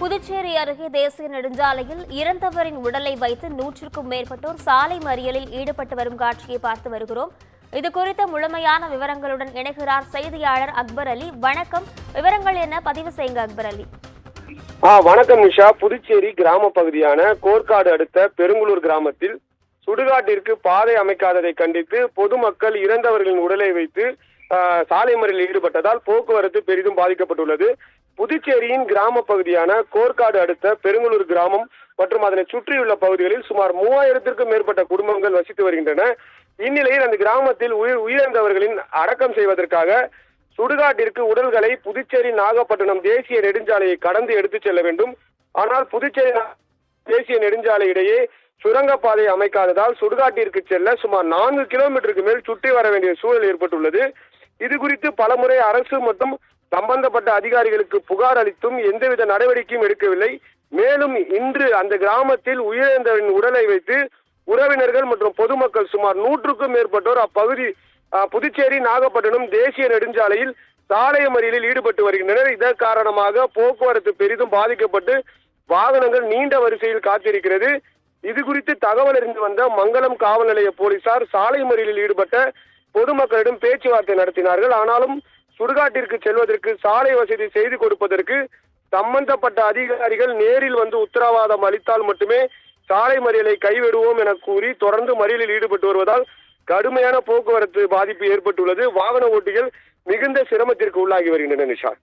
புதுச்சேரி அருகே தேசிய நெடுஞ்சாலையில் இறந்தவரின் உடலை வைத்து 100க்கும் மேற்பட்டோர் சாலை மறியலில் ஈடுபட்டு வரும் காட்சியை பார்த்து வருகிறோம். இது குறித்த முழுமையான விவரங்களுடன் இணைகிறார் செய்தியாளர் அக்பர் அலி. வணக்கம், விவரங்கள் என்ன? பதிவு செய்யுங்க அக்பர் அலி. வணக்கம் நிஷா. புதுச்சேரி கிராம பகுதியான கோர்க்காடு அடுத்த பெருங்குளூர் கிராமத்தில் சுடுகாட்டிற்கு பாதை அமைக்காததை கண்டித்து பொதுமக்கள் இறந்தவர்களின் உடலை வைத்து சாலை மறியலில் ஈடுபட்டதால் போக்குவரத்து பெரிதும் பாதிக்கப்பட்டுள்ளது. புதுச்சேரியின் கிராம பகுதியான கோர்க்காடு அடுத்த பெருங்குளூர் கிராமம் மற்றும் அதனை சுற்றியுள்ள பகுதிகளில் சுமார் 3000த்திற்கும் மேற்பட்ட குடும்பங்கள் வசித்து வருகின்றன. இந்நிலையில் அந்த கிராமத்தில் உயிரிழந்தவர்களின் அடக்கம் செய்வதற்காக சுடுகாட்டிற்கு உடல்களை புதுச்சேரி நாகப்பட்டினம் தேசிய நெடுஞ்சாலையை கடந்து எடுத்துச் செல்ல வேண்டும். ஆனால் புதுச்சேரி தேசிய நெடுஞ்சாலை இடையே சுரங்கப்பாதை அமைக்காததால் சுடுகாட்டிற்கு செல்ல சுமார் 4 கிலோமீட்டருக்கு மேல் சுற்றி வர வேண்டிய சூழல் ஏற்பட்டுள்ளது. இது குறித்து பலமுறை அரசு மற்றும் சம்பந்தப்பட்ட அதிகாரிகளுக்கு புகார் அளித்தும் எந்தவித நடவடிக்கையும் எடுக்கவில்லை. மேலும் இன்று அந்த கிராமத்தில் உயிரிழந்தவரின் உடலை வைத்து உறவினர்கள் மற்றும் பொதுமக்கள் சுமார் 100க்கும் மேற்பட்டோர் அப்பகுதி புதுச்சேரி நாகப்பட்டினம் தேசிய நெடுஞ்சாலையில் சாலை மறியலில் ஈடுபட்டு வருகின்றனர். இதன் காரணமாக போக்குவரத்து பெரிதும் பாதிக்கப்பட்டு வாகனங்கள் நீண்ட வரிசையில் காத்திருக்கிறது. இது குறித்து தகவல் அறிந்து வந்த மங்கலம் காவல் நிலைய போலீசார் சாலை மறியலில் ஈடுபட்ட பொதுமக்களிடம் பேச்சுவார்த்தை நடத்தினார்கள். ஆனாலும் சுடுகாட்டிற்கு செல்வதற்கு சாலை வசதி செய்து கொடுப்பதற்கு சம்பந்தப்பட்ட அதிகாரிகள் நேரில் வந்து உத்தரவாதம் அளித்தால் மட்டுமே சாலை மறியலை கைவிடுவோம் என கூறி தொடர்ந்து மறியலில் ஈடுபட்டு வருவதால் கடுமையான போக்குவரத்து பாதிப்பு ஏற்பட்டுள்ளது. வாகன ஓட்டிகள் மிகுந்த சிரமத்திற்கு உள்ளாகி வருகின்றனர். நிஷா.